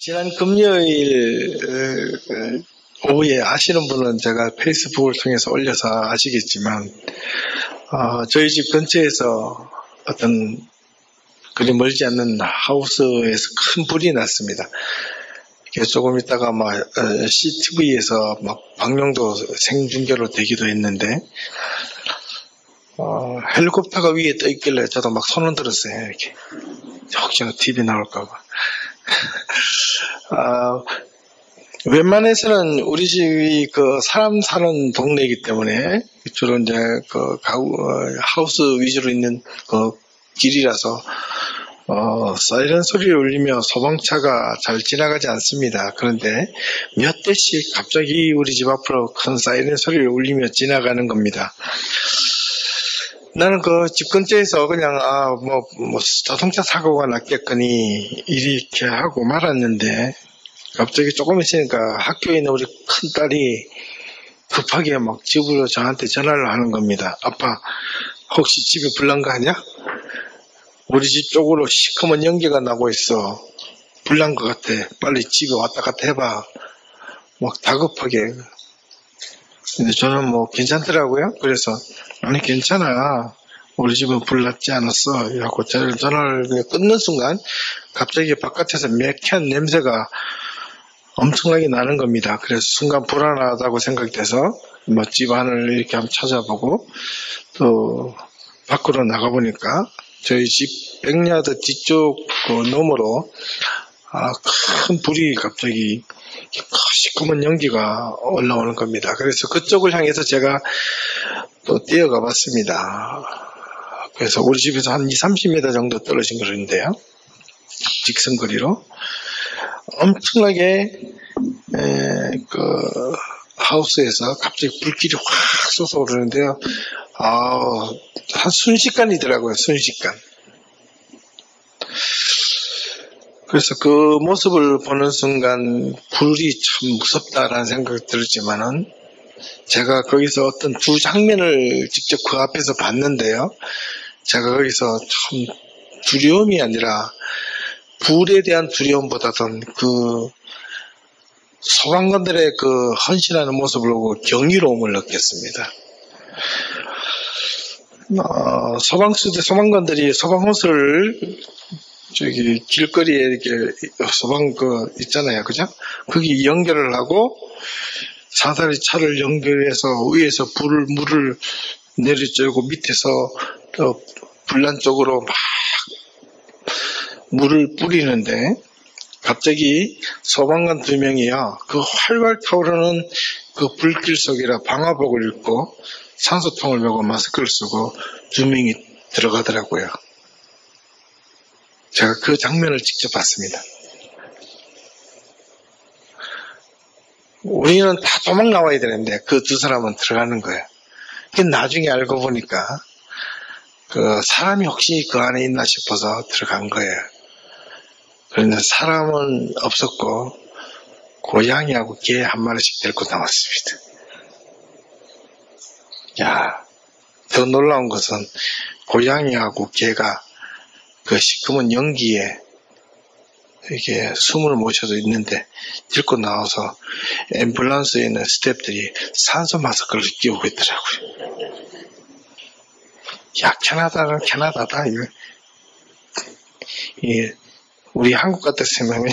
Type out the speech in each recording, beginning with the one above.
지난 금요일 오후에 아시는 분은 제가 페이스북을 통해서 올려서 아시겠지만 저희 집 근처에서 어떤 그리 멀지 않는 하우스에서 큰 불이 났습니다. 조금 있다가 CTV에서 방영도 생중계로 되기도 했는데 헬리콥터가 위에 떠 있길래 저도 손을 들었어요. 이렇게 혹시나 TV 나올까봐. 웬만해서는 우리 집이 사람 사는 동네이기 때문에 주로 이제 하우스 위주로 있는 길이라서 사이렌 소리를 울리며 소방차가 잘 지나가지 않습니다. 그런데 몇 대씩 갑자기 우리 집 앞으로 큰 사이렌 소리를 울리며 지나가는 겁니다. 나는 집 근처에서 그냥 자동차 사고가 났겠거니 이렇게 하고 말았는데, 갑자기 조금 있으니까 학교에 있는 우리 큰딸이 급하게 집으로 저한테 전화를 하는 겁니다. 아빠, 혹시 집에 불난 거 아니야? 우리 집 쪽으로 시커먼 연기가 나고 있어. 불난 것 같아. 빨리 집에 왔다 갔다 해봐. 다급하게. 근데 저는 괜찮더라고요. 그래서 아니 괜찮아. 우리 집은 불났지 않았어. 이러고 전화를 끊는 순간 갑자기 바깥에서 매캐한 냄새가 엄청나게 나는 겁니다. 그래서 순간 불안하다고 생각돼서 집 안을 이렇게 한번 찾아보고 또 밖으로 나가보니까 저희 집 백야드 뒤쪽 너머로 큰 불이 갑자기 시커먼 연기가 올라오는 겁니다. 그래서 그쪽을 향해서 제가 또 뛰어가 봤습니다. 그래서 우리 집에서 한 20-30m 정도 떨어진 거리인데요. 직선거리로 엄청나게 하우스에서 갑자기 불길이 확 솟아오르는데요. 한 순식간이더라고요. 순식간. 그래서 그 모습을 보는 순간 불이 참 무섭다라는 생각이 들었지만은 제가 거기서 어떤 두 장면을 직접 그 앞에서 봤는데요. 제가 거기서 참 두려움이 아니라 불에 대한 두려움보다는 소방관들의 헌신하는 모습을 보고 경이로움을 느꼈습니다. 소방관들이 소방호스를 길거리에 이렇게 소방 있잖아요. 그죠? 거기 연결을 하고 사다리 차를 연결해서 위에서 물을 내리쬐고 밑에서 불난 쪽으로 막 물을 뿌리는데 갑자기 소방관 2명이요. 활활 타오르는 불길 속이라 방화복을 입고 산소통을 메고 마스크를 쓰고 2명이 들어가더라고요. 제가 그 장면을 직접 봤습니다. 우리는 다 도망 나와야 되는데 그 두 사람은 들어가는 거예요. 나중에 알고 보니까 사람이 혹시 그 안에 있나 싶어서 들어간 거예요. 그런데 사람은 없었고 고양이하고 개 한 마리씩 데리고 나왔습니다. 더 놀라운 것은 고양이하고 개가 시커먼 연기에 이렇게 숨을 못 쉬어서 있는데 들고 나와서 앰뷸런스에 있는 스태프들이 산소 마스크를 끼우고 있더라고요. 캐나다다. 우리 한국 같았으면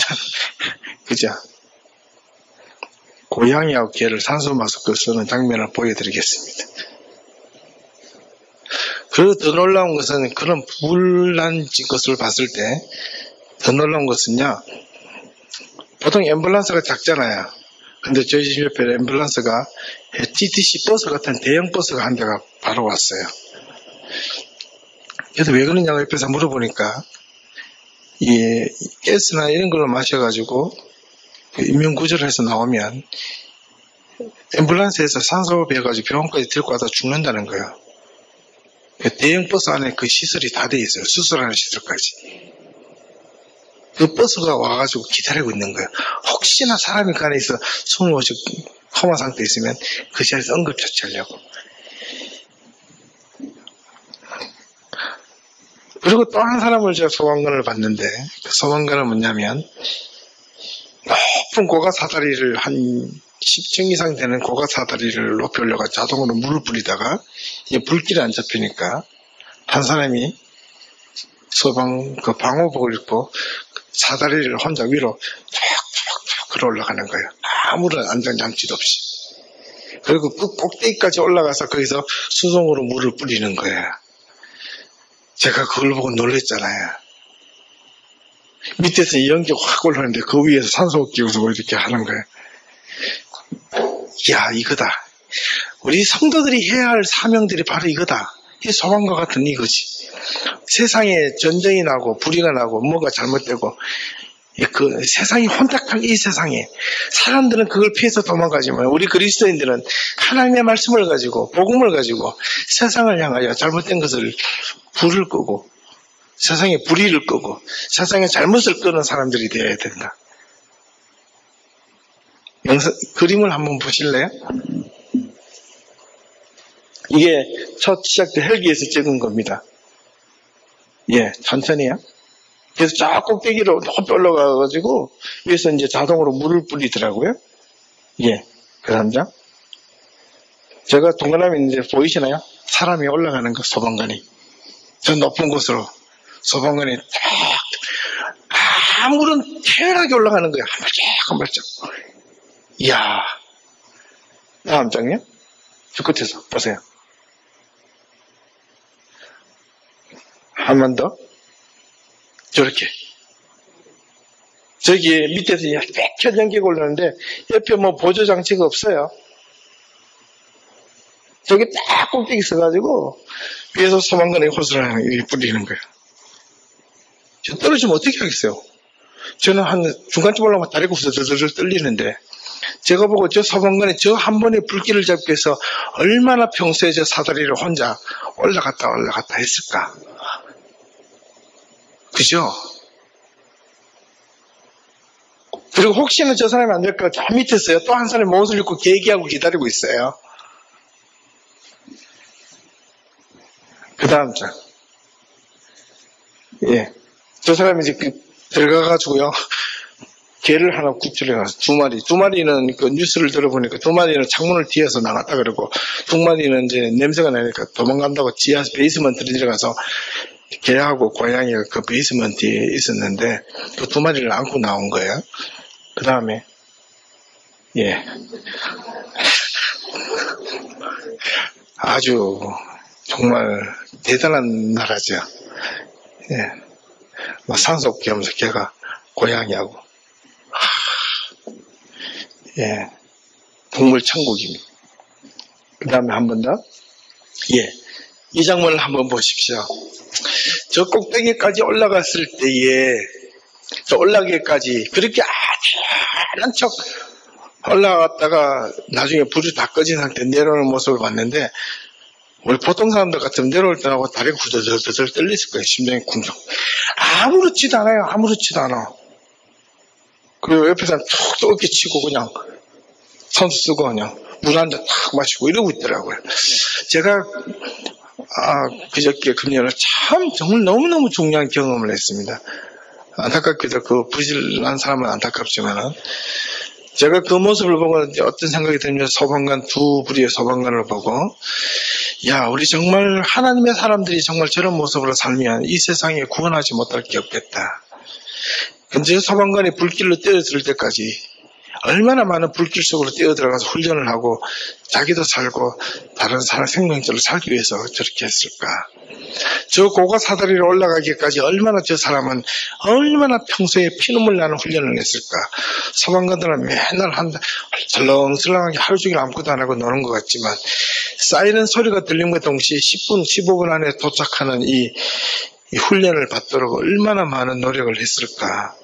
그죠? 고양이하고 개를 산소 마스크 쓰는 장면을 보여드리겠습니다. 그리고 더 놀라운 것은 그런 불난 것을 봤을 때 더 놀라운 것은요. 보통 앰뷸런스가 작잖아요. 근데 저희 집 옆에 앰뷸런스가 TTC 버스 같은 대형 버스가 한 대가 바로 왔어요. 그래서 왜 그러냐고 옆에서 물어보니까 가스나 이런 걸로 마셔가지고 인명구조를 해서 나오면 앰뷸런스에서 산소 배어가지고 병원까지 들고 와서 죽는다는 거예요. 대형 버스 안에 시설이 다 돼 있어요. 수술하는 시설까지. 그 버스가 와가지고 기다리고 있는 거예요. 혹시나 사람이 그 안에 있어 숨을 못 쉬고 코마 상태에 있으면 그 자리에서 응급처치하려고. 그리고 또 한 사람을 제가 소방관을 봤는데 그 소방관은 뭐냐면 높은 고가 사다리를 한 10층 이상 되는 고가 사다리를 높이 올려가 자동으로 물을 뿌리다가 불길이 안 잡히니까 한 사람이 그 방호복을 입고 사다리를 혼자 위로 쫙쫙쫙 걸어 올라가는 거예요. 아무런 안전장치도 없이. 그리고 그 꼭대기까지 올라가서 거기서 수동으로 물을 뿌리는 거예요. 제가 그걸 보고 놀랬잖아요. 밑에서 연기가 확 올라오는데 그 위에서 산소 끼워서 이렇게 하는 거예요. 이야, 이거다. 우리 성도들이 해야 할 사명들이 바로 이거다. 이 소방과 같은 이거지. 세상에 전쟁이 나고 불의가 나고 뭐가 잘못되고 그 세상이 혼탁한 이 세상에 사람들은 그걸 피해서 도망가지만 우리 그리스도인들은 하나님의 말씀을 가지고 복음을 가지고 세상을 향하여 잘못된 것을 불을 끄고 세상에 불의를 끄고 세상에 잘못을 끄는 사람들이 되어야 된다. 그림을 한번 보실래요? 이게 첫 시작 때 헬기에서 찍은 겁니다. 예, 천천히요. 그래서 저 꼭대기로 높이 올라가가지고 위에서 이제 자동으로 물을 뿌리더라고요. 예, 그 다음 장. 제가 동그라미 이제 보이시나요? 사람이 올라가는 거, 소방관이. 저 높은 곳으로 소방관이 딱 아무런 태연하게 올라가는 거예요. 한 발짝 한 발짝. 이야. 다음 장이요. 저 끝에서 보세요. 한 번 더. 저렇게. 저기 밑에서 빽빽 연기가 올라오는데 옆에 뭐 보조장치가 없어요. 저기 딱 꼭대기 있어가지고 위에서 소방관이 호스를 뿌리는 거예요. 저 떨어지면 어떻게 하겠어요? 저는 한 중간쯤 올라가면 다리가 없어서 들들 떨리는데 제가 보고 저 소방관이 저 한 번에 불길을 잡기 위해서 얼마나 평소에 저 사다리를 혼자 올라갔다 했을까? 그죠? 그리고 혹시나 저 사람이 안 될까 저 밑에서요. 또 한 사람이 옷을 입고 계기하고 기다리고 있어요. 그 다음 장. 예. 저 사람이 이제 들어가가지고요. 개를 하나 구출해가서 두 마리는 그 뉴스를 들어보니까 두 마리는 창문을 뒤에서 나갔다 그러고 두 마리는 이제 냄새가 나니까 도망간다고 지하 베이스먼트로 들어가서 개하고 고양이가 그 베이스먼트에 있었는데 그 두 마리를 안고 나온 거예요. 그 다음에 예 아주 정말 대단한 나라죠. 예, 뭐 산소없게 하면서 개가 고양이하고 예 동물 천국입니다. 그 다음에 한 번 더 예, 이 장면을 한번 보십시오. 저 꼭대기까지 올라갔을 때에 저 올라가기까지 그렇게 아련한 척 올라갔다가 나중에 불이 다 꺼진 상태 내려오는 모습을 봤는데 우리 보통 사람들 같으면 내려올 때하고 다리가 후들들들 떨렸을 거예요. 심장이 쿵쿵. 아무렇지도 않아요. 아무렇지도 않아. 그리고 옆에서 툭 어깨 치고 그냥 선수 쓰고 그냥 물 한 잔 탁 마시고 이러고 있더라고요. 제가 그저께 금년에 참 정말 너무너무 중요한 경험을 했습니다. 안타깝게도 그 부실한 사람은 안타깝지만은 제가 그 모습을 보고 어떤 생각이 들면 소방관 두 부리의 소방관을 보고 야 우리 정말 하나님의 사람들이 정말 저런 모습으로 살면 이 세상에 구원하지 못할 게 없겠다. 근데 소방관이 불길로 뛰어들 때까지 얼마나 많은 불길 속으로 뛰어들어가서 훈련을 하고 자기도 살고 다른 사람 생명체를 살기 위해서 저렇게 했을까. 저 고가 사다리로 올라가기까지 얼마나 저 사람은 얼마나 평소에 피눈물 나는 훈련을 했을까. 소방관들은 맨날 설렁설렁하게 하루 종일 아무것도 안 하고 노는 것 같지만 사이렌 소리가 들림과 동시에 10분, 15분 안에 도착하는 이 훈련을 받도록 얼마나 많은 노력을 했을까.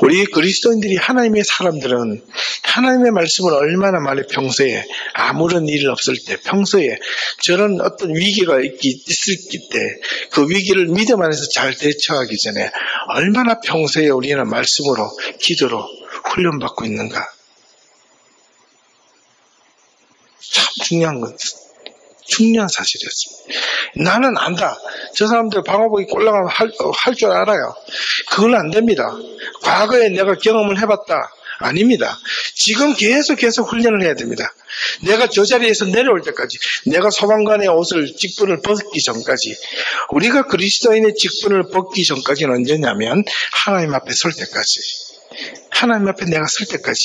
우리 그리스도인들이 하나님의 사람들은 하나님의 말씀을 얼마나 많이 평소에 아무런 일 없을 때 평소에 저런 어떤 위기가 있을 때 그 위기를 믿음 안에서 잘 대처하기 전에 얼마나 평소에 우리는 말씀으로 기도로 훈련받고 있는가. 참 중요한 사실이었습니다. 나는 안다. 저 사람들 방어복 입고 올라가면 할 줄 알아요. 그건 안 됩니다. 과거에 내가 경험을 해봤다. 아닙니다. 지금 계속 훈련을 해야 됩니다. 내가 저 자리에서 내려올 때까지, 내가 소방관의 옷을, 직분을 벗기 전까지, 우리가 그리스도인의 직분을 벗기 전까지는 언제냐면 하나님 앞에 설 때까지, 하나님 앞에 내가 설 때까지,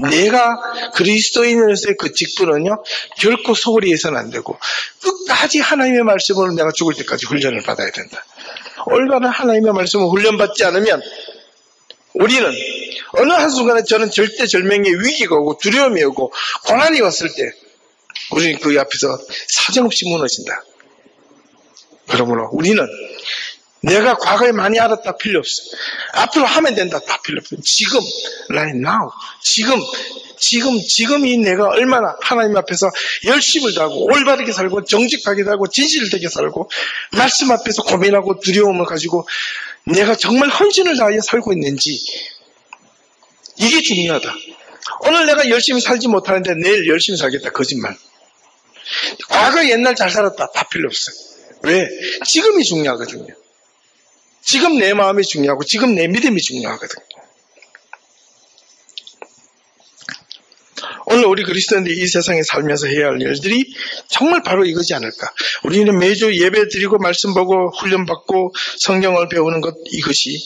내가 그리스도인으로서의 그 직분은요 결코 소홀히 해서는 안 되고 끝까지 하나님의 말씀으로 내가 죽을 때까지 훈련을 받아야 된다. 올바른 하나님의 말씀을 훈련받지 않으면 우리는 어느 한순간에 저는 절대절명의 위기가 오고 두려움이 오고 고난이 왔을 때 우리는 그 앞에서 사정없이 무너진다. 그러므로 우리는 내가 과거에 많이 알았다 필요 없어. 앞으로 하면 된다 다 필요 없어. 지금, right now, 지금이 내가 얼마나 하나님 앞에서 열심을 다하고 올바르게 살고 정직하게 살고 진실되게 살고 말씀 앞에서 고민하고 두려움을 가지고 내가 정말 헌신을 다하여 살고 있는지, 이게 중요하다. 오늘 내가 열심히 살지 못하는데 내일 열심히 살겠다, 거짓말. 과거 옛날 잘 살았다 다 필요 없어. 왜? 지금이 중요하거든요. 지금 내 마음이 중요하고 지금 내 믿음이 중요하거든요. 오늘 우리 그리스도인들이 이 세상에 살면서 해야 할 일들이 정말 바로 이거지 않을까. 우리는 매주 예배 드리고 말씀 보고 훈련받고 성경을 배우는 것, 이것이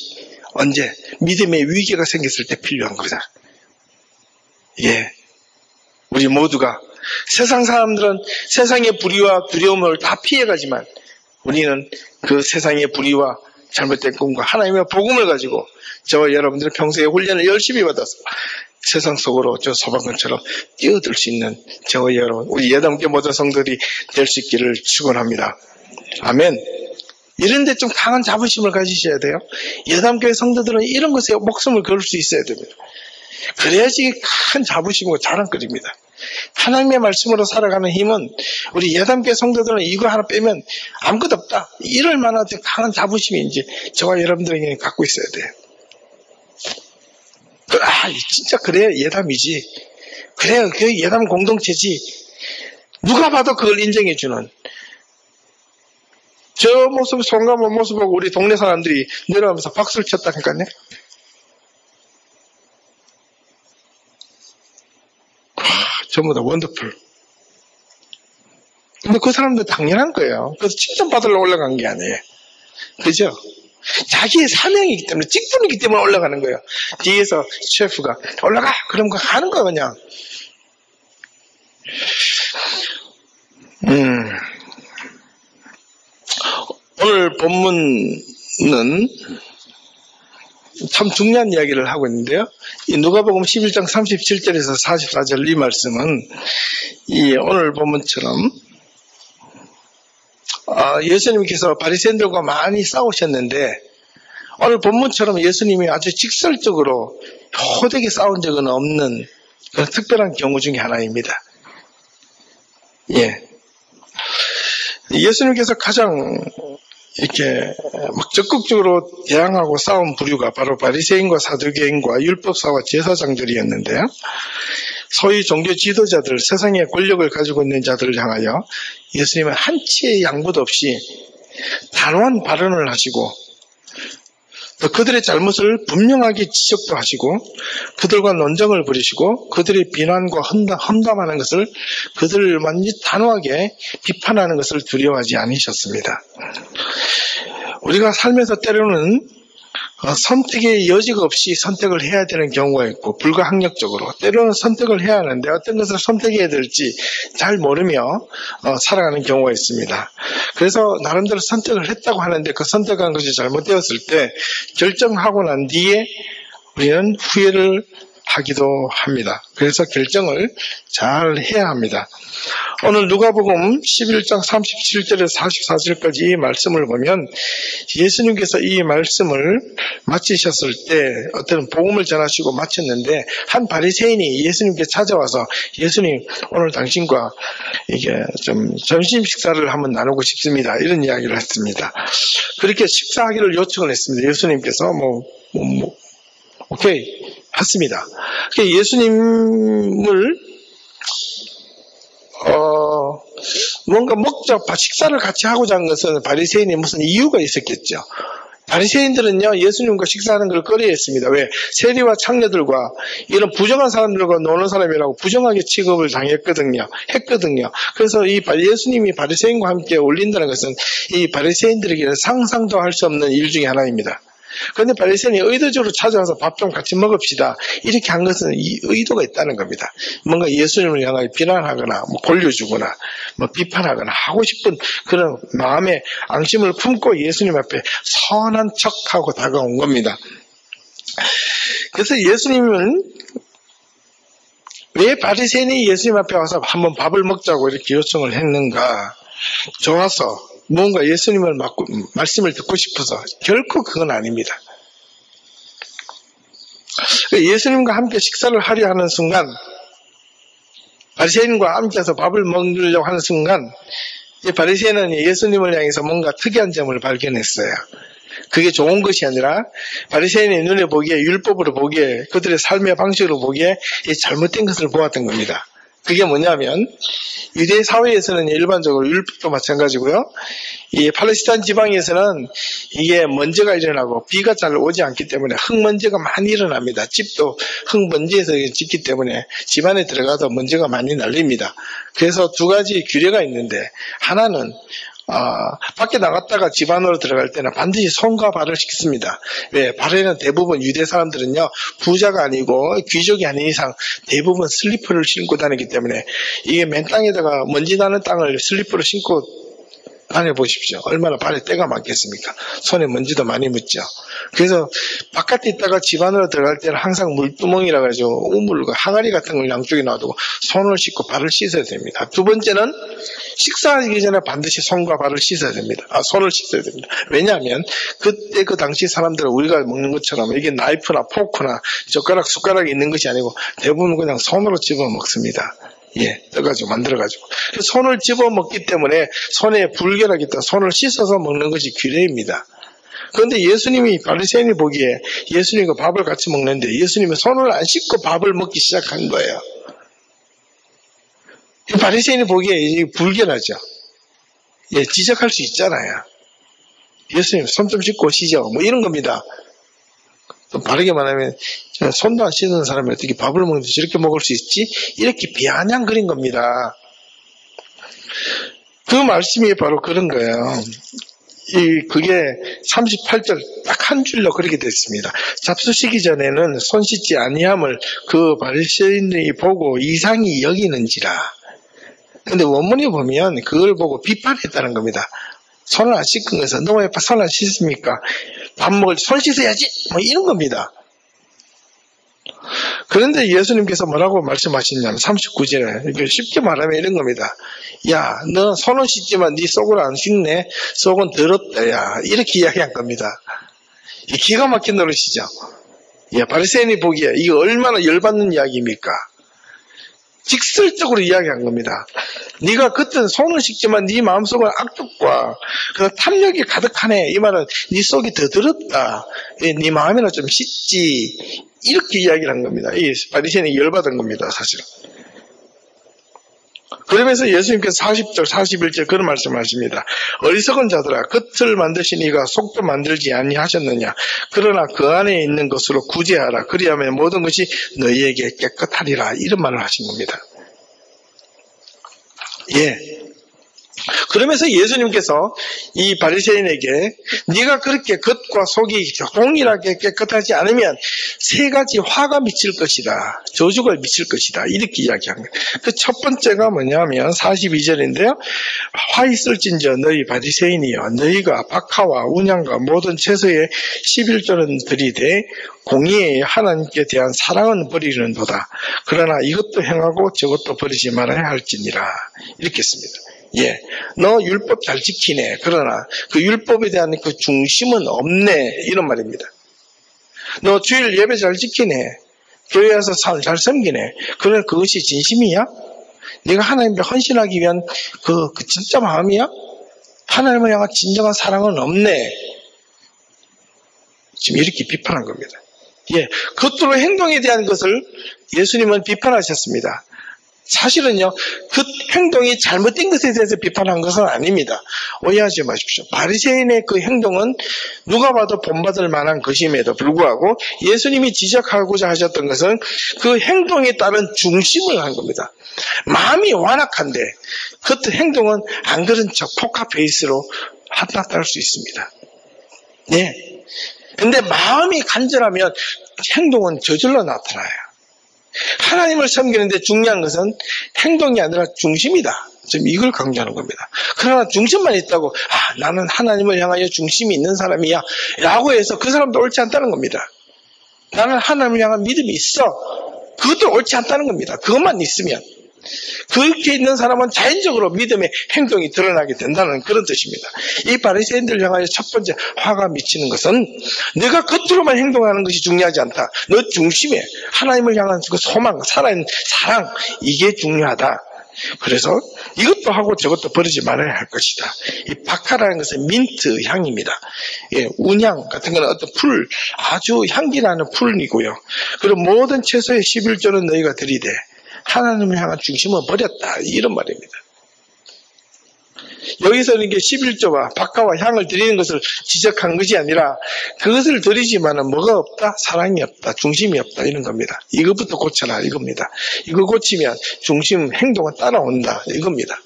언제? 믿음의 위기가 생겼을 때 필요한 거다. 예, 우리 모두가, 세상 사람들은 세상의 불의와 두려움을 다 피해가지만 우리는 그 세상의 불의와 잘못된 꿈과 하나님의 복음을 가지고 저와 여러분들의 평소에 훈련을 열심히 받아서 세상 속으로 저 소방관처럼 뛰어들 수 있는 저와 여러분, 우리 예담교회 모든 성도들이 될 수 있기를 축원합니다. 아멘. 이런데 좀 강한 자부심을 가지셔야 돼요. 예담교회 성도들은 이런 것에 목숨을 걸을 수 있어야 됩니다. 그래야지 큰 자부심이고 자랑거리입니다. 하나님의 말씀으로 살아가는 힘은, 우리 예담교회 성도들은 이거 하나 빼면 아무것도 없다, 이럴 만한 강한 자부심이 이제 저와 여러분들에게 갖고 있어야 돼요. 진짜 그래야 예담이지, 그래야 그 예담 공동체지, 누가 봐도 그걸 인정해주는 저 모습, 송가모 모습 보고 우리 동네 사람들이 내려가면서 박수를 쳤다니까요. 전부 다 원더풀. 근데 그 사람도 당연한 거예요. 그래서 칭찬받으러 올라간 게 아니에요. 그죠? 자기의 사명이기 때문에, 직분이기 때문에 올라가는 거예요. 뒤에서 셰프가 올라가! 그럼 가는 거야, 그냥. 오늘 본문은 참 중요한 이야기를 하고 있는데요. 이 누가복음 11장 37절에서 44절 이 말씀은 이 오늘 본문처럼 예수님께서 바리새인들과 많이 싸우셨는데, 오늘 본문처럼 예수님이 아주 직설적으로 호되게 싸운 적은 없는 그런 특별한 경우 중에 하나입니다. 예. 예수님께서 가장 이렇게 막 적극적으로 대항하고 싸운 부류가 바로 바리새인과 사두개인과 율법사와 제사장들이었는데요. 소위 종교 지도자들, 세상의 권력을 가지고 있는 자들을 향하여 예수님은 한치의 양보도 없이 단호한 발언을 하시고, 또 그들의 잘못을 분명하게 지적도 하시고, 그들과 논쟁을 벌이시고, 그들의 비난과 험담하는 것을, 그들을 완전히 단호하게 비판하는 것을 두려워하지 않으셨습니다. 우리가 살면서 때로는 선택의 여지가 없이 선택을 해야 되는 경우가 있고, 불가항력적으로 때로는 선택을 해야 하는데 어떤 것을 선택해야 될지 잘 모르며 살아가는 경우가 있습니다. 그래서 나름대로 선택을 했다고 하는데 그 선택한 것이 잘못되었을 때 결정하고 난 뒤에 우리는 후회를 하기도 합니다. 그래서 결정을 잘 해야 합니다. 오늘 누가복음 11장 37절에서 44절까지 이 말씀을 보면 예수님께서 이 말씀을 마치셨을 때 어떤 복음을 전하시고 마쳤는데, 한 바리새인이 예수님께 찾아와서 예수님, 오늘 당신과 이게 좀 점심 식사를 한번 나누고 싶습니다, 이런 이야기를 했습니다. 그렇게 식사하기를 요청을 했습니다. 예수님께서 오케이 했습니다. 예수님을 뭔가 식사를 같이 하고자 한 것은 바리새인이 무슨 이유가 있었겠죠. 바리새인들은요, 예수님과 식사하는 걸 꺼려했습니다. 왜? 세리와 창녀들과 이런 부정한 사람들과 노는 사람이라고 부정하게 취급을 당했거든요. 했거든요. 그래서 이 예수님이 바리새인과 함께 어울린다는 것은 이 바리새인들에게는 상상도 할 수 없는 일 중에 하나입니다. 그런데 바리새인이 의도적으로 찾아와서 밥 좀 같이 먹읍시다, 이렇게 한 것은 이 의도가 있다는 겁니다. 뭔가 예수님을 향하여 비난하거나 골려주거나 비판하거나 하고 싶은 그런 마음의 앙심을 품고 예수님 앞에 선한 척하고 다가온 겁니다. 그래서 예수님은 왜 바리새인이 예수님 앞에 와서 한번 밥을 먹자고 이렇게 요청을 했는가? 좋아서 무언가 예수님을 말씀을 듣고 싶어서? 결코 그건 아닙니다. 예수님과 함께 식사를 하려 하는 순간, 바리새인과 함께해서 밥을 먹으려고 하는 순간, 바리새인은 예수님을 향해서 뭔가 특이한 점을 발견했어요. 그게 좋은 것이 아니라 바리새인의 눈에 보기에, 율법으로 보기에, 그들의 삶의 방식으로 보기에 잘못된 것을 보았던 겁니다. 그게 뭐냐면, 유대 사회에서는 일반적으로 율법도 마찬가지고요, 이 팔레스타인 지방에서는 이게 먼지가 일어나고 비가 잘 오지 않기 때문에 흙먼지가 많이 일어납니다. 집도 흙먼지에서 짓기 때문에 집 안에 들어가도 먼지가 많이 날립니다. 그래서 두 가지 규례가 있는데, 하나는 밖에 나갔다가 집 안으로 들어갈 때는 반드시 손과 발을 씻습니다. 왜? 발에는 대부분 유대 사람들은요, 부자가 아니고 귀족이 아닌 이상 대부분 슬리퍼를 신고 다니기 때문에, 이게 맨 땅에다가 먼지 나는 땅을 슬리퍼를 신고 다녀보십시오. 얼마나 발에 때가 많겠습니까? 손에 먼지도 많이 묻죠. 그래서 바깥에 있다가 집 안으로 들어갈 때는 항상 물두멍이라 가지고 우물과 항아리 같은 걸 양쪽에 놔두고 손을 씻고 발을 씻어야 됩니다. 두 번째는 식사하기 전에 반드시 손과 발을 씻어야 됩니다. 손을 씻어야 됩니다. 왜냐하면 그때 그 당시 사람들은 우리가 먹는 것처럼 이게 나이프나 포크나 젓가락, 숟가락이 있는 것이 아니고 대부분 그냥 손으로 집어 먹습니다. 떠가지고 만들어가지고. 손을 집어 먹기 때문에 손에 불결하기 때문에 손을 씻어서 먹는 것이 규례입니다. 그런데 예수님이, 바리새인이 보기에 예수님과 밥을 같이 먹는데 예수님은 손을 안 씻고 밥을 먹기 시작한 거예요. 바리새인이 보기에 이게 불결하죠. 지적할 수 있잖아요. 예수님 손 좀 씻고 오시죠, 이런 겁니다. 또 바르게 말하면 손도 안 씻는 사람이 어떻게 밥을 먹는데 저렇게 먹을 수 있지? 이렇게 비아냥거린 겁니다. 그 말씀이 바로 그런 거예요. 그게 38절 딱 한 줄로 그렇게 됐습니다. 잡수시기 전에는 손 씻지 아니함을 그 바리새인이 보고 이상히 여기는지라. 근데 원문에 보면 그걸 보고 비판했다는 겁니다. 손을 안 씻은 것에서 너 왜 손을 안 씻습니까? 밥 먹을 때 손 씻어야지, 이런 겁니다. 그런데 예수님께서 뭐라고 말씀하시냐면 39절에 쉽게 말하면 이런 겁니다. 야, 너 손은 씻지만 네 속을 안 씻네. 속은 더럽다. 야, 이렇게 이야기한 겁니다. 이 기가 막힌 노릇이죠. 바리새인이 보기에 이거 얼마나 열받는 이야기입니까? 직설적으로 이야기한 겁니다. 네가 겉은 손을 씻지만 네 마음속은 악독과 그 탐욕이 가득하네. 이 말은 네 속이 더 더럽다. 네 마음이나 좀 씻지. 이렇게 이야기를 한 겁니다. 이 바리새인이 열받은 겁니다, 사실은. 그러면서 예수님께서 40절, 41절 그런 말씀을 하십니다. 어리석은 자들아, 겉을 만드신 이가 속도 만들지 아니하셨느냐. 그러나 그 안에 있는 것으로 구제하라. 그리하면 모든 것이 너희에게 깨끗하리라. 이런 말을 하신 겁니다. 그러면서 예수님께서 이 바리새인에게 네가 그렇게 겉과 속이 동일하게 깨끗하지 않으면 세 가지 화가 미칠 것이다. 저주가 미칠 것이다. 이렇게 이야기합니다. 그 첫 번째가 뭐냐면 42절인데요. 화 있을진저 너희 바리새인이여, 너희가 박하와 운양과 모든 채소의 11조는 들이되 공의에 하나님께 대한 사랑은 버리는도다. 그러나 이것도 행하고 저것도 버리지 말아야 할지니라. 이렇게 했습니다. 너 율법 잘 지키네. 그러나 그 율법에 대한 그 중심은 없네. 이런 말입니다. 너 주일 예배 잘 지키네. 교회 와서 잘 섬기네. 그러나 그것이 진심이야? 네가 하나님께 헌신하기 위한 그 진짜 마음이야? 하나님을 향한 진정한 사랑은 없네. 지금 이렇게 비판한 겁니다. 겉으로 행동에 대한 것을 예수님은 비판하셨습니다. 사실은요, 그 행동이 잘못된 것에 대해서 비판한 것은 아닙니다. 오해하지 마십시오. 바리새인의 그 행동은 누가 봐도 본받을 만한 것임에도 불구하고 예수님이 지적하고자 하셨던 것은 그 행동에 따른 중심을 한 겁니다. 마음이 완악한데 그 행동은 안 그런 척 포카페이스로 나타날 수 있습니다. 네. 근데 마음이 간절하면 행동은 저절로 나타나요. 하나님을 섬기는데 중요한 것은 행동이 아니라 중심이다. 지금 이걸 강조하는 겁니다. 그러나 중심만 있다고 나는 하나님을 향하여 중심이 있는 사람이야 라고 해서 그 사람도 옳지 않다는 겁니다. 나는 하나님을 향한 믿음이 있어. 그것도 옳지 않다는 겁니다. 그것만 있으면. 그렇게 있는 사람은 자연적으로 믿음의 행동이 드러나게 된다는 그런 뜻입니다. 이 바리새인들을 향하여 첫 번째 화가 미치는 것은 내가 겉으로만 행동하는 것이 중요하지 않다. 너 중심에 하나님을 향한 그 소망, 살아있는 사랑, 이게 중요하다. 그래서 이것도 하고 저것도 버리지 말아야 할 것이다. 이 바카라는 것은 민트 향입니다. 예, 운향 같은 거는 어떤 풀, 아주 향기나는 풀이고요. 그리고 모든 채소의 11조는 너희가 드리되 하나님을 향한 중심은 버렸다. 이런 말입니다. 여기서는 이게 11조와 박하와 향을 드리는 것을 지적한 것이 아니라 그것을 드리지만은 뭐가 없다? 사랑이 없다. 중심이 없다. 이런 겁니다. 이것부터 고쳐라. 이겁니다. 이거 고치면 중심 행동은 따라온다. 이겁니다.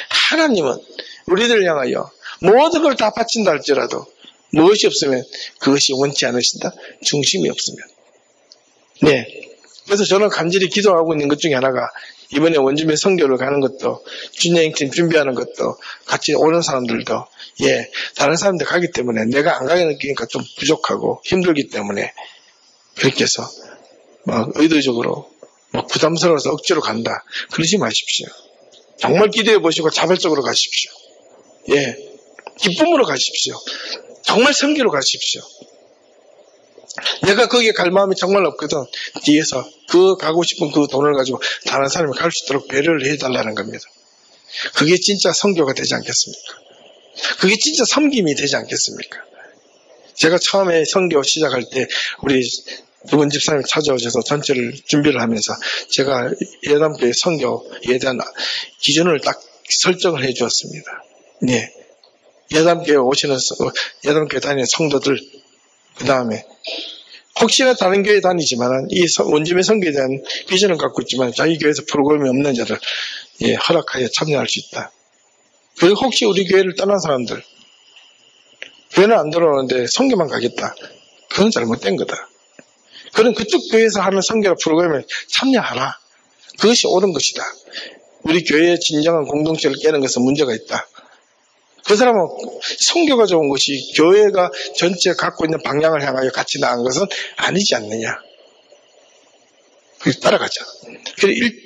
하나님은 우리들을 향하여 모든 걸 다 바친다 할지라도 무엇이 없으면 그것이 원치 않으신다. 중심이 없으면. 네. 그래서 저는 간절히 기도하고 있는 것 중에 하나가 이번에 원주민 선교를 가는 것도 준여행팀 준비하는 것도 같이 오는 사람들도 다른 사람들 가기 때문에 내가 안 가게 느끼니까 좀 부족하고 힘들기 때문에 그렇게 해서 막 의도적으로 막 부담스러워서 억지로 간다. 그러지 마십시오. 정말 기도해 보시고 자발적으로 가십시오. 기쁨으로 가십시오. 정말 선교로 가십시오. 내가 거기에 갈 마음이 정말 없거든. 뒤에서 그 가고 싶은 그 돈을 가지고 다른 사람이 갈 수 있도록 배려를 해달라는 겁니다. 그게 진짜 선교가 되지 않겠습니까? 그게 진짜 섬김이 되지 않겠습니까? 제가 처음에 선교 시작할 때 우리 두분 집사님이 찾아오셔서 전체를 준비를 하면서 제가 예담교회 선교에 대한 기준을 딱 설정을 해 주었습니다. 네. 예담교회 오시는, 예담교회 다니는 성도들, 그 다음에 혹시나 다른 교회 다니지만 이 원주민 선교에 대한 비전을 갖고 있지만 자기 교회에서 프로그램이 없는 자를 허락하여 참여할 수 있다. 그리고 혹시 우리 교회를 떠난 사람들, 교회는 안 들어오는데 선교만 가겠다. 그건 잘못된 거다. 그럼 그쪽 교회에서 하는 선교 프로그램에 참여하라. 그것이 옳은 것이다. 우리 교회의 진정한 공동체를 깨는 것은 문제가 있다. 그 사람은 선교가 좋은 것이 교회가 전체 갖고 있는 방향을 향하여 같이 나간 것은 아니지 않느냐. 그래서 따라가자.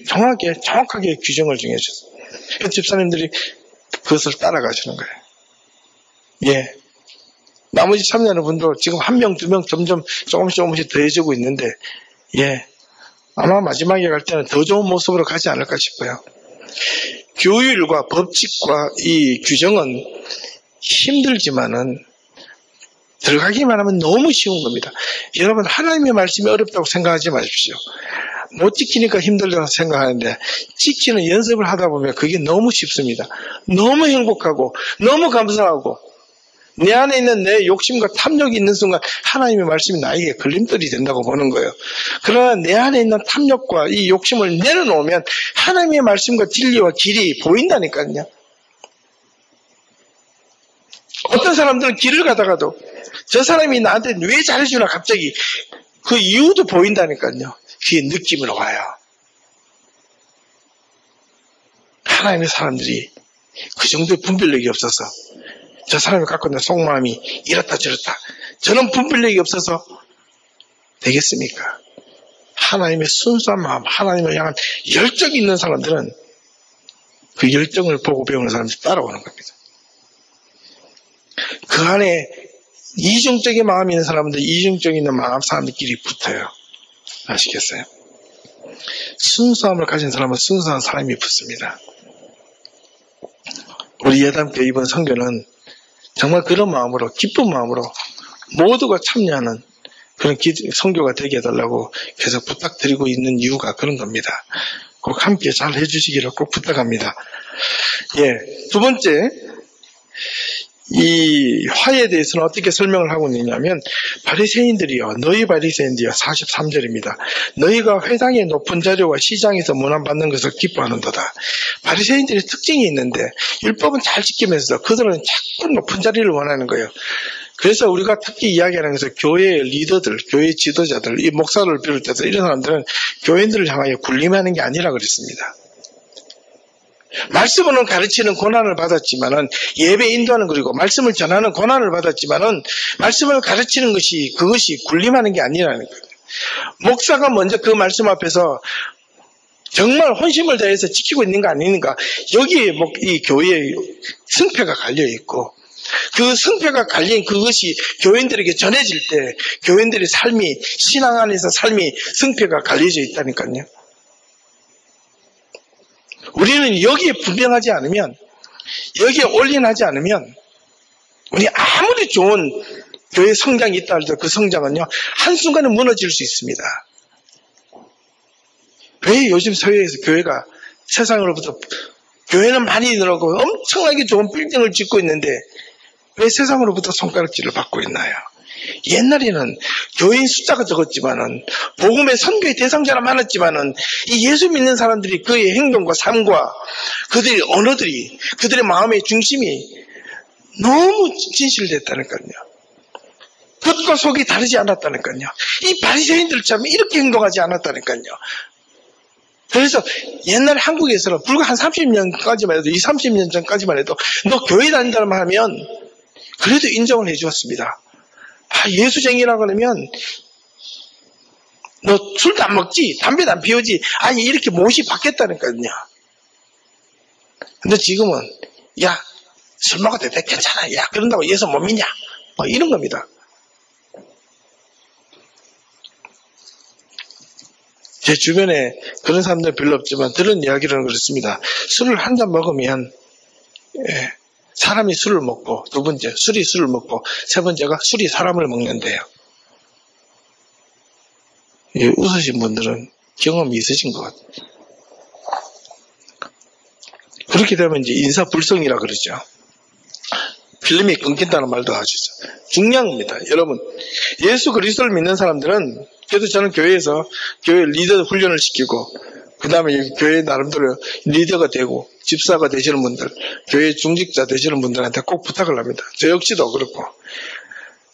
정확하게 규정을 정해줬어요. 집사님들이 그것을 따라가시는 거예요. 나머지 참여하는 분도 지금 1명, 2명 점점 조금씩 더해지고 있는데, 아마 마지막에 갈 때는 더 좋은 모습으로 가지 않을까 싶어요. 교율과 법칙과 이 규정은 힘들지만은 들어가기만 하면 너무 쉬운 겁니다. 여러분, 하나님의 말씀이 어렵다고 생각하지 마십시오. 못 지키니까 힘들다고 생각하는데 지키는 연습을 하다 보면 그게 너무 쉽습니다. 너무 행복하고 너무 감사하고 내 안에 있는 내 욕심과 탐욕이 있는 순간 하나님의 말씀이 나에게 걸림돌이 된다고 보는 거예요. 그러나 내 안에 있는 탐욕과 이 욕심을 내려놓으면 하나님의 말씀과 진리와 길이 보인다니까요. 어떤 사람들은 길을 가다가도 저 사람이 나한테 왜 잘해주나 갑자기 그 이유도 보인다니까요. 그게 느낌으로 와요. 하나님의 사람들이 그 정도의 분별력이 없어서 저 사람이 갖고 있는 속마음이 이렇다 저렇다. 저는 분별력이 없어서 되겠습니까? 하나님의 순수한 마음, 하나님을 향한 열정이 있는 사람들은 그 열정을 보고 배우는 사람들이 따라오는 겁니다. 그 안에 이중적인 마음이 있는 사람들, 이중적인 있는 마음 사람들끼리 붙어요. 아시겠어요? 순수함을 가진 사람은 순수한 사람이 붙습니다. 우리 예담교회 이번 선교는 정말 그런 마음으로, 기쁜 마음으로 모두가 참여하는 그런 선교가 되게 해달라고 계속 부탁드리고 있는 이유가 그런 겁니다. 꼭 함께 잘 해주시기를 꼭 부탁합니다. 예, 두 번째, 이 화에 대해서는 어떻게 설명을 하고 있느냐면, 바리새인들이요, 너희 바리새인들이요, 43절입니다. 너희가 회당의 높은 자료와 시장에서 문안받는 것을 기뻐하는도다. 바리새인들의 특징이 있는데 율법은 잘 지키면서 그들은 자꾸 높은 자리를 원하는 거예요. 그래서 우리가 특히 이야기하는 것은 교회의 리더들, 교회 지도자들, 이 목사를 비롯해서 이런 사람들은 교인들을 향하여 군림하는 게 아니라 그랬습니다. 말씀으로는 가르치는 고난을 받았지만은, 예배 인도하는, 그리고 말씀을 전하는 고난을 받았지만은, 말씀을 가르치는 것이, 그것이 군림하는 게 아니라는 거예요. 목사가 먼저 그 말씀 앞에서 정말 혼심을 다해서 지키고 있는 거 아닌가. 여기에 이 교회에 승패가 갈려 있고, 그 승패가 갈린 그것이 교인들에게 전해질 때 교인들의 삶이, 신앙 안에서 삶이 승패가 갈려져 있다니까요. 우리는 여기에 분명하지 않으면, 여기에 올인하지 않으면, 우리 아무리 좋은 교회 성장이 있다 해도 그 성장은요, 한순간에 무너질 수 있습니다. 왜 요즘 사회에서 교회가 세상으로부터, 교회는 많이 늘었고 엄청나게 좋은 빌딩을 짓고 있는데 왜 세상으로부터 손가락질을 받고 있나요? 옛날에는 교인 숫자가 적었지만은, 복음의 선교의 대상자가 많았지만은, 이 예수 믿는 사람들이 그의 행동과 삶과 그들의 언어들이, 그들의 마음의 중심이 너무 진실됐다니까요. 겉과 속이 다르지 않았다니까요. 이 바리새인들처럼 이렇게 행동하지 않았다니까요. 그래서 옛날 한국에서는 불과 한 30년까지만 해도, 30년 전까지만 해도 너 교회 다닌다면 하면 그래도 인정을 해 주었습니다. 예수쟁이라 그러면 너 술도 안 먹지, 담배도 안 피우지, 아니 이렇게 못이 받겠다니까요. 근데 지금은 야, 술 먹어도 돼, 괜찮아, 야, 그런다고 예수 못 믿냐, 이런 겁니다. 제 주변에 그런 사람들 별로 없지만 들은 이야기로는 그렇습니다. 술을 한 잔 먹으면, 사람이 술을 먹고, 두 번째 술이 술을 먹고, 세 번째가 술이 사람을 먹는데요. 웃으신 분들은 경험이 있으신 것 같아요. 그렇게 되면 이제 인사불성이라 그러죠. 필름이 끊긴다는 말도 하시죠. 중요한 겁니다. 여러분, 예수 그리스도를 믿는 사람들은, 그래도 저는 교회에서 교회 리더 훈련을 시키고, 그 다음에 교회 나름대로 리더가 되고 집사가 되시는 분들, 교회 중직자 되시는 분들한테 꼭 부탁을 합니다. 저 역시도 그렇고,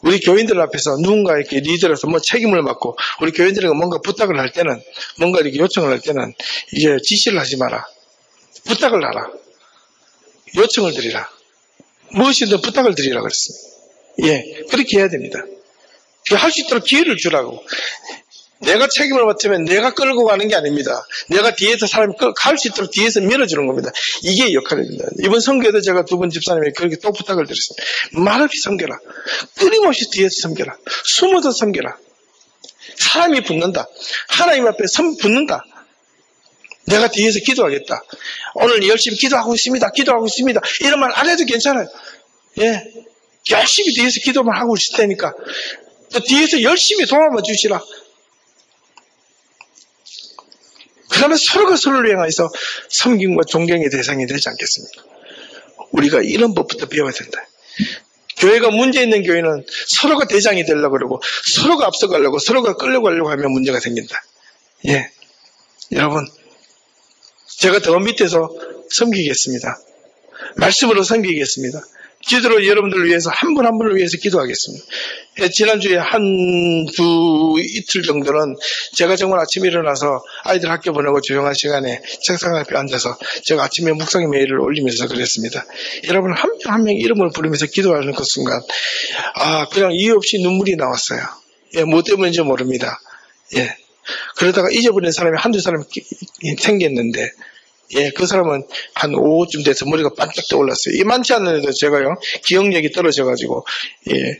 우리 교인들 앞에서 누군가 이렇게 리더로서 책임을 맡고 우리 교인들에게 뭔가 부탁을 할 때는, 뭔가 이렇게 요청을 할 때는 이제 지시를 하지 마라, 부탁을 하라, 요청을 드리라, 무엇이든 부탁을 드리라 그랬습니다. 그렇게 해야 됩니다. 할 수 있도록 기회를 주라고. 내가 책임을 맡으면 내가 끌고 가는 게 아닙니다. 내가 뒤에서 사람이 갈 수 있도록 뒤에서 밀어주는 겁니다. 이게 역할입니다. 이번 선교에도 제가 두 분 집사님에게 그렇게 또 부탁을 드렸습니다. 말없이 섬겨라. 끊임없이 뒤에서 섬겨라. 숨어서 섬겨라. 사람이 붙는다. 하나님 앞에 붙는다. 내가 뒤에서 기도하겠다. 오늘 열심히 기도하고 있습니다. 기도하고 있습니다. 이런 말 안 해도 괜찮아요. 열심히 뒤에서 기도만 하고 있을 테니까 또 뒤에서 열심히 도와만 주시라. 그러면 서로가 서로를 향해서 섬김과 존경의 대상이 되지 않겠습니까? 우리가 이런 법부터 배워야 된다. 교회가 문제 있는 교회는 서로가 대장이 되려고 그러고, 서로가 앞서가려고, 서로가 끌려가려고 하면 문제가 생긴다. 여러분, 제가 더 밑에서 섬기겠습니다. 말씀으로 섬기겠습니다. 기도로 여러분들을 위해서, 한 분 한 분을 위해서 기도하겠습니다. 지난주에 이틀 정도는 제가 정말 아침에 일어나서 아이들 학교 보내고 조용한 시간에 책상 앞에 앉아서 제가 아침에 묵상의 메일을 올리면서 그랬습니다. 여러분 한 명 한 명 이름을 부르면서 기도하는 그 순간, 그냥 이유 없이 눈물이 나왔어요. 뭐 때문인지 모릅니다. 그러다가 잊어버린 사람이 한두 사람 생겼는데, 그 사람은 한 오후쯤 돼서 머리가 반짝 떠올랐어요. 이 많지 않은데도 제가요, 기억력이 떨어져가지고,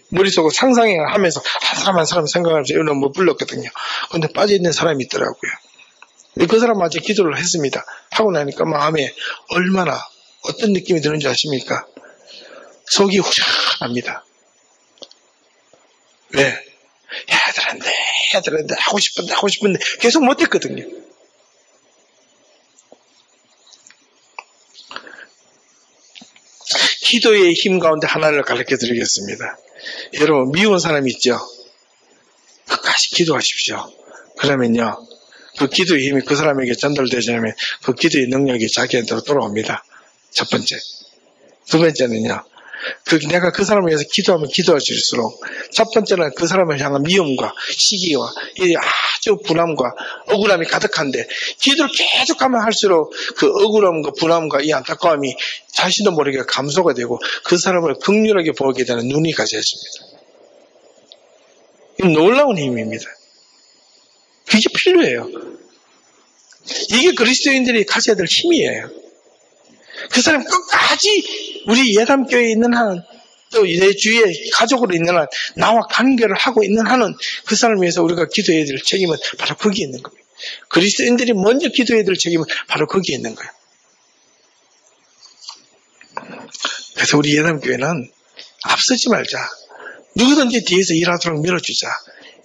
머릿속으로 상상을 하면서 한 사람 한 사람 생각하면서 이런 뭐 불렀거든요. 근데 빠져있는 사람이 있더라고요. 그 사람한테 기도를 했습니다. 하고 나니까 마음에 얼마나, 어떤 느낌이 드는지 아십니까? 속이 후련합니다. 왜? 해야 되는데, 하고 싶은데, 계속 못했거든요. 기도의 힘 가운데 하나를 가르쳐 드리겠습니다. 여러분, 미운 사람 있죠? 끝까지 기도하십시오. 그러면요, 그 기도의 힘이 그 사람에게 전달되지 않으면 그 기도의 능력이 자기한테로 돌아옵니다. 첫 번째. 두 번째는요, 내가 그 사람을 위해서 기도하면 기도할수록 첫 번째는 그 사람을 향한 미움과 시기와 이 아주 분함과 억울함이 가득한데, 기도를 계속하면 할수록 그 억울함과 분함과 이 안타까움이 자신도 모르게 감소가 되고 그 사람을 긍휼하게 보게 되는 눈이 가져집니다. 놀라운 힘입니다. 그게 필요해요. 이게 그리스도인들이 가져야 될 힘이에요. 그 사람 끝까지 우리 예담교회에 있는 한은, 또 내 주위에 가족으로 있는 한, 나와 관계를 하고 있는 한은 그 사람을 위해서 우리가 기도해야 될 책임은 바로 거기에 있는 겁니다. 그리스도인들이 먼저 기도해야 될 책임은 바로 거기에 있는 거예요. 그래서 우리 예담교회는 앞서지 말자. 누구든지 뒤에서 일하도록 밀어주자.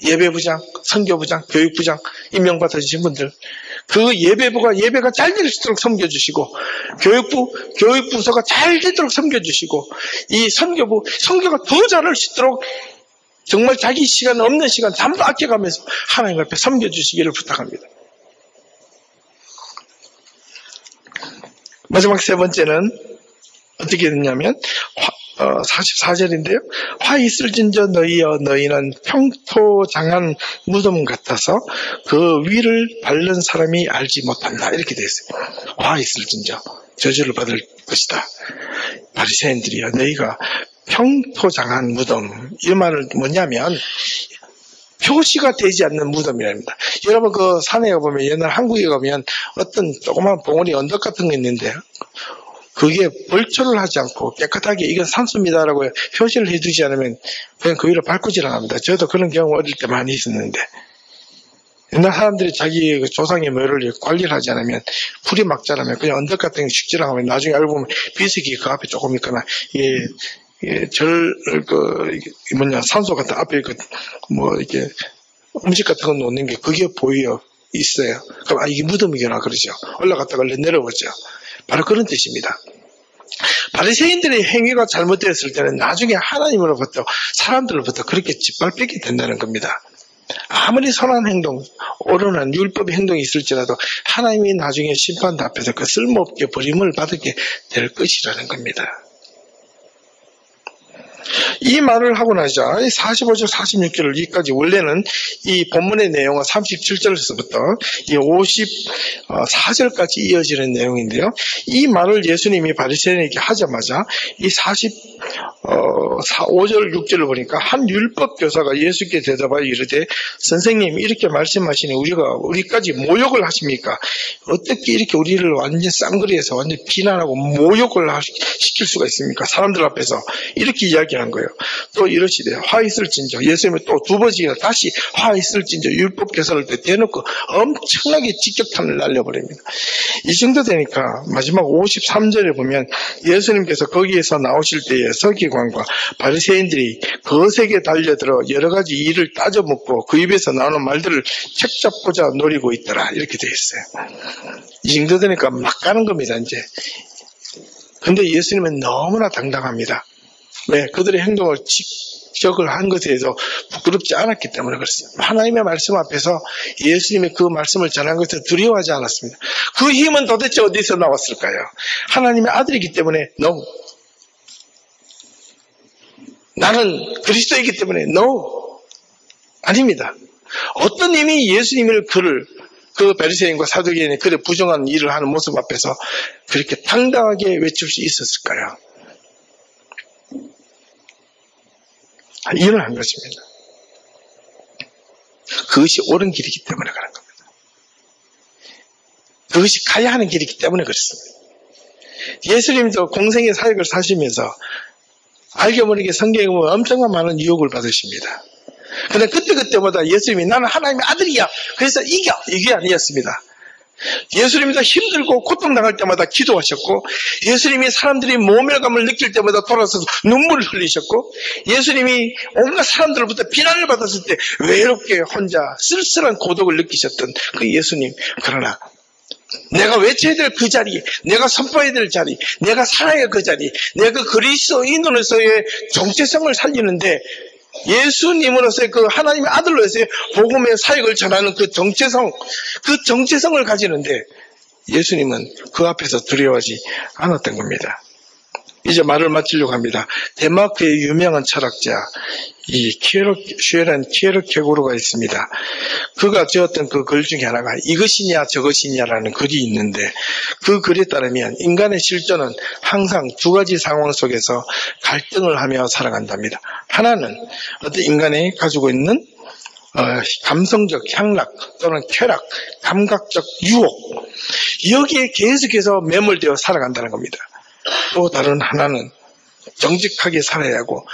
예배부장, 선교부장, 교육부장 임명받으신 분들, 그 예배가 잘 될 수 있도록 섬겨주시고, 교육부서가 잘 되도록 섬겨주시고, 이 선교가 더 잘할 수 있도록 정말 자기 시간 없는 시간 전부 아껴가면서 하나님 앞에 섬겨주시기를 부탁합니다. 마지막 세 번째는 어떻게 됐냐면 44절인데요. 화 있을진저 너희여, 너희는 평토장한 무덤 같아서 그 위를 밟는 사람이 알지 못한다. 이렇게 되어 있어요. 화 있을진저 저주를 받을 것이다. 바리새인들이여, 너희가 평토장한 무덤, 이 말은 뭐냐면 표시가 되지 않는 무덤이랍니다. 여러분, 그 산에 가보면, 옛날 한국에 가면 어떤 조그만 봉우리 언덕 같은 거 있는데요, 그게 벌초를 하지 않고 깨끗하게 이건 산수입니다라고 표시를 해두지 않으면 그냥 그 위로 밟고 지나갑니다. 저도 그런 경우 어릴 때 많이 있었는데, 옛날 사람들이 자기 조상의 묘를 관리를 하지 않으면, 풀이 막 자라면 그냥 언덕 같은 게 슉 지나가면 나중에 알고 보면 비석이 그 앞에 조금 있거나, 산소 같은 앞에 이렇게 음식 같은 거 놓는 게 그게 보여 있어요. 그럼 이게 무덤이구나 그러죠. 올라갔다가 내려오죠. 바로 그런 뜻입니다. 바리새인들의 행위가 잘못되었을 때는 나중에 하나님으로부터, 사람들로부터 그렇게 짓밟히게 된다는 겁니다. 아무리 선한 행동, 옳은 율법의 행동이 있을지라도 하나님이 나중에 심판 앞에서 그 쓸모없게 버림을 받게 될 것이라는 겁니다. 이 말을 하고 나자 45절 46절 여기까지, 원래는 이 본문의 내용은 37절에서부터 이 54절까지 이어지는 내용인데요, 이 말을 예수님이 바리새인에게 하자마자 이 45절 6절을 보니까 한 율법 교사가 예수께 대답하여 이르되, 선생님, 이렇게 말씀하시니 우리까지 모욕을 하십니까? 어떻게 이렇게 우리를 완전 쌍거리에서 완전 비난하고 모욕을 시킬 수가 있습니까? 사람들 앞에서 이렇게 이야기한 거예요. 또 이러시되, 화 있을진저, 예수님이 또 두 번씩이나 다시 화 있을진저 율법 교사를 대놓고 엄청나게 직격탄을 날려버립니다. 이 정도 되니까 마지막 53절에 보면 예수님께서 거기에서 나오실 때에 서기관과 바리새인들이 거세게 달려들어 여러 가지 일을 따져묻고 그 입에서 나오는 말들을 책잡고자 노리고 있더라. 이렇게 되어 있어요. 이 정도 되니까 막 가는 겁니다, 이제. 근데 예수님은 너무나 당당합니다. 왜? 그들의 행동을 직역을 한 것에 대해서 부끄럽지 않았기 때문에 그렇습니다. 하나님의 말씀 앞에서 예수님의 그 말씀을 전한 것을 두려워하지 않았습니다. 그 힘은 도대체 어디서 나왔을까요? 하나님의 아들이기 때문에 no. 나는 그리스도이기 때문에 no. 아닙니다. 어떤 힘이 예수님을 그 바리새인과 사두개인이 그래 부정한 일을 하는 모습 앞에서 그렇게 당당하게 외칠 수 있었을까요? 일어난 것입니다. 그것이 옳은 길이기 때문에 그런 겁니다. 그것이 가야 하는 길이기 때문에 그렇습니다. 예수님도 공생의 사역을 사시면서 알게 모르게 성경에 보면 엄청난 많은 유혹을 받으십니다. 그런데 그때마다 예수님이 나는 하나님의 아들이야, 그래서 이겨, 이게 아니었습니다. 예수님도 힘들고 고통당할 때마다 기도하셨고, 예수님이 사람들이 모멸감을 느낄 때마다 돌아서서 눈물을 흘리셨고, 예수님이 온갖 사람들로부터 비난을 받았을 때 외롭게 혼자 쓸쓸한 고독을 느끼셨던 그 예수님. 그러나 내가 외쳐야 될 그 자리, 내가 선포해야 될 자리, 내가 살아야 할 그 자리, 내가 그리스도인으로서의 정체성을 살리는데 예수님으로서의 그 하나님의 아들로서의 복음의 사역을 전하는 그 정체성을 가지는데 예수님은 그 앞에서 두려워하지 않았던 겁니다. 이제 말을 마치려고 합니다. 덴마크의 유명한 철학자 슈에렌 키에르케고르가 있습니다. 그가 지었던 그 글 중에 하나가 이것이냐 저것이냐라는 글이 있는데 그 글에 따르면 인간의 실존은 항상 두 가지 상황 속에서 갈등을 하며 살아간답니다. 하나는 어떤 인간이 가지고 있는 감성적 향락 또는 쾌락, 감각적 유혹, 여기에 계속해서 매몰되어 살아간다는 겁니다. 또 다른 하나는 정직하게 살아야 하고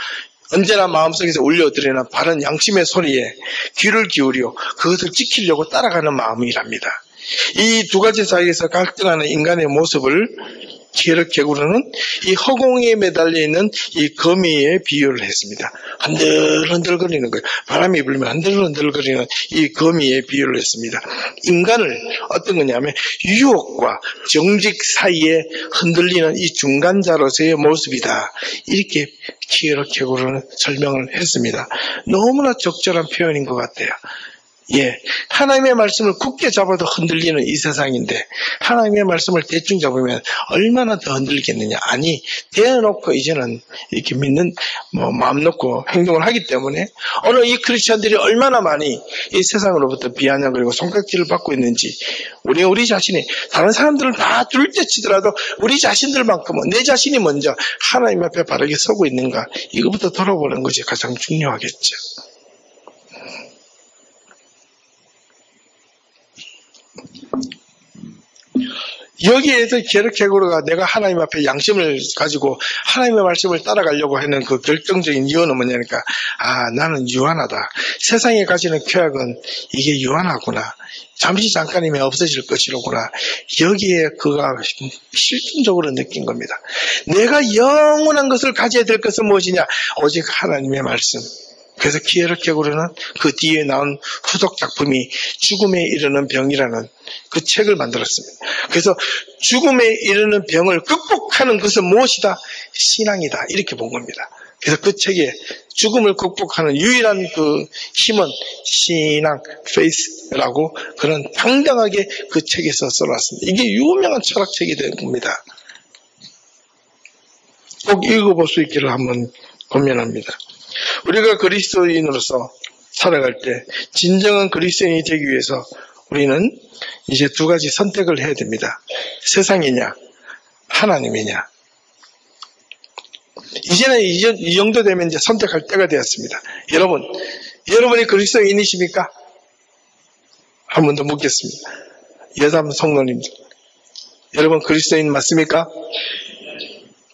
언제나 마음속에서 울려드리는 바른 양심의 소리에 귀를 기울여 그것을 지키려고 따라가는 마음이랍니다. 이 두 가지 사이에서 갈등하는 인간의 모습을 키에르케고르는 이 허공에 매달려 있는 이 거미에 비유를 했습니다. 흔들흔들거리는 거예요. 바람이 불면 흔들흔들거리는 이 거미에 비유를 했습니다. 인간을 어떤 거냐면 유혹과 정직 사이에 흔들리는 이 중간자로서의 모습이다. 이렇게 키에르케고르는 설명을 했습니다. 너무나 적절한 표현인 것 같아요. 하나님의 말씀을 굳게 잡아도 흔들리는 이 세상인데 하나님의 말씀을 대충 잡으면 얼마나 더 흔들리겠느냐. 아니, 대어놓고 이제는 이렇게 믿는 마음 놓고 행동을 하기 때문에 오늘 이 크리스천들이 얼마나 많이 이 세상으로부터 비아냥 그리고 손깍지를 받고 있는지 우리 자신이 다른 사람들을 다 둘째치더라도 우리 자신들만큼은 내 자신이 먼저 하나님 앞에 바르게 서고 있는가, 이거부터 돌아보는 것이 가장 중요하겠죠. 여기에서 키에르케고르가 내가 하나님 앞에 양심을 가지고 하나님의 말씀을 따라가려고 하는 그 결정적인 이유는 뭐냐니까, 나는 유한하다. 세상에 가지는 쾌락은 이게 유한하구나. 잠시 잠깐이면 없어질 것이로구나. 여기에 그가 실존적으로 느낀 겁니다. 내가 영원한 것을 가져야 될 것은 무엇이냐? 오직 하나님의 말씀. 그래서 키에르케고르는 그 뒤에 나온 후속 작품이 죽음에 이르는 병이라는 그 책을 만들었습니다. 그래서 죽음에 이르는 병을 극복하는 것은 무엇이다? 신앙이다. 이렇게 본 겁니다. 그래서 그 책에 죽음을 극복하는 유일한 그 힘은 신앙, 페이스라고 그런 당당하게 그 책에서 써놨습니다. 이게 유명한 철학책이 된 겁니다. 꼭 읽어볼 수 있기를 한번 권면합니다. 우리가 그리스도인으로서 살아갈 때 진정한 그리스도인이 되기 위해서 우리는 이제 두 가지 선택을 해야 됩니다. 세상이냐 하나님이냐. 이제는 이 정도 되면 이제 선택할 때가 되었습니다. 여러분이 그리스도인이십니까? 한 번 더 묻겠습니다. 여담 성도님들, 여러분 그리스도인 맞습니까?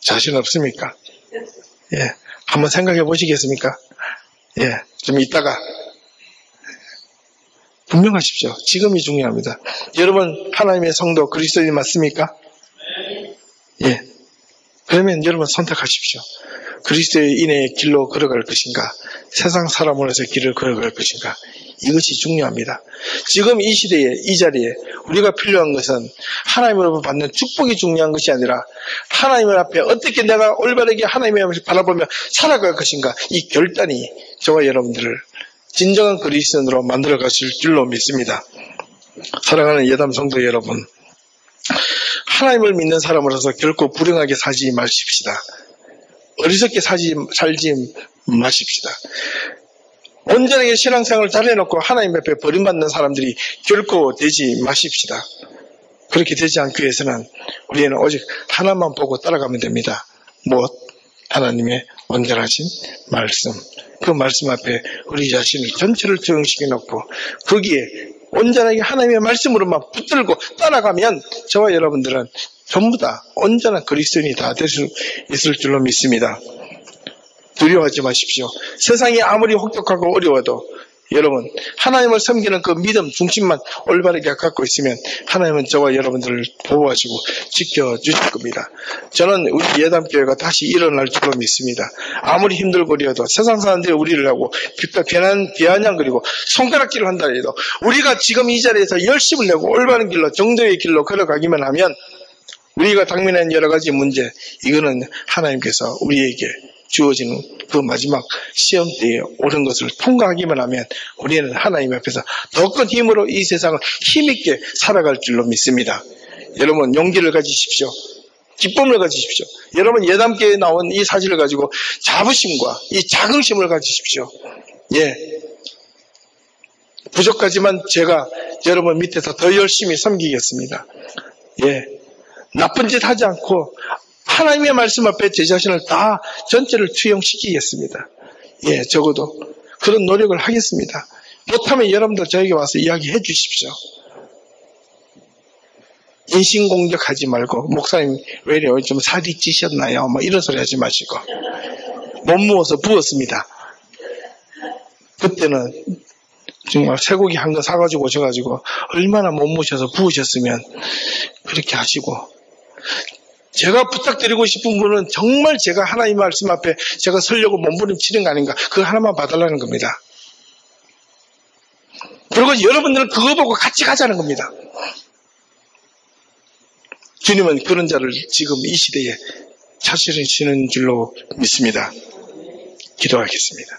자신 없습니까? 한번 생각해 보시겠습니까? 좀 이따가 분명하십시오. 지금이 중요합니다. 여러분 하나님의 성도 그리스도인 맞습니까? 그러면 여러분 선택하십시오. 그리스도인의 길로 걸어갈 것인가, 세상 사람으로서 길을 걸어갈 것인가, 이것이 중요합니다. 지금 이 시대에 이 자리에 우리가 필요한 것은 하나님으로부터 받는 축복이 중요한 것이 아니라 하나님 앞에 어떻게 내가 올바르게 하나님의 앞을 바라보며 살아갈 것인가, 이 결단이 저와 여러분들을 진정한 그리스도인으로 만들어 가실 줄로 믿습니다. 사랑하는 예담 성도 여러분, 하나님을 믿는 사람으로서 결코 불행하게 살지 마십시다. 어리석게 살지 마십시다. 온전하게 신앙생활을 잘해놓고 하나님 앞에 버림받는 사람들이 결코 되지 마십시다. 그렇게 되지 않기 위해서는 우리는 오직 하나만 보고 따라가면 됩니다. 무엇? 하나님의 온전하신 말씀. 그 말씀 앞에 우리 자신을 전체를 적용시켜 놓고 거기에 온전하게 하나님의 말씀으로만 붙들고 따라가면 저와 여러분들은 전부 다 온전한 그리스도인이 다 될 수 있을 줄로 믿습니다. 두려워하지 마십시오. 세상이 아무리 혹독하고 어려워도 여러분, 하나님을 섬기는 그 믿음 중심만 올바르게 갖고 있으면 하나님은 저와 여러분들을 보호하시고 지켜주실 겁니다. 저는 우리 예담교회가 다시 일어날 줄로 믿습니다. 아무리 힘들거리어도 세상 사람들이 우리를 하고 비아냥거리고 손가락질을 한다 해도 우리가 지금 이 자리에서 열심을 내고 올바른 길로 정도의 길로 걸어가기만 하면 우리가 당면한 여러 가지 문제, 이거는 하나님께서 우리에게 주어지는 그 마지막 시험 때에 옳은 것을 통과하기만 하면 우리는 하나님 앞에서 더 큰 힘으로 이 세상을 힘있게 살아갈 줄로 믿습니다. 여러분, 용기를 가지십시오. 기쁨을 가지십시오. 여러분, 예담교회에 나온 이 사실을 가지고 자부심과 이 자긍심을 가지십시오. 예. 부족하지만 제가 여러분 밑에서 더 열심히 섬기겠습니다. 예. 나쁜 짓 하지 않고 하나님의 말씀 앞에 제 자신을 다 전체를 투영시키겠습니다. 예, 적어도 그런 노력을 하겠습니다. 못하면 여러분들 저에게 와서 이야기해 주십시오. 인신공격하지 말고 목사님 왜 이래요? 좀 살이 찌셨나요? 뭐 이런 소리 하지 마시고 못 모어서 부었습니다. 그때는 정말 쇠고기 한 거 사가지고 오셔가지고 얼마나 못 모셔서 부으셨으면 그렇게 하시고, 제가 부탁드리고 싶은 분은 정말 제가 하나님 말씀 앞에 제가 서려고 몸부림치는 거 아닌가, 그거 하나만 봐달라는 겁니다. 그리고 여러분들은 그거 보고 같이 가자는 겁니다. 주님은 그런 자를 지금 이 시대에 찾으시는 줄로 믿습니다. 기도하겠습니다.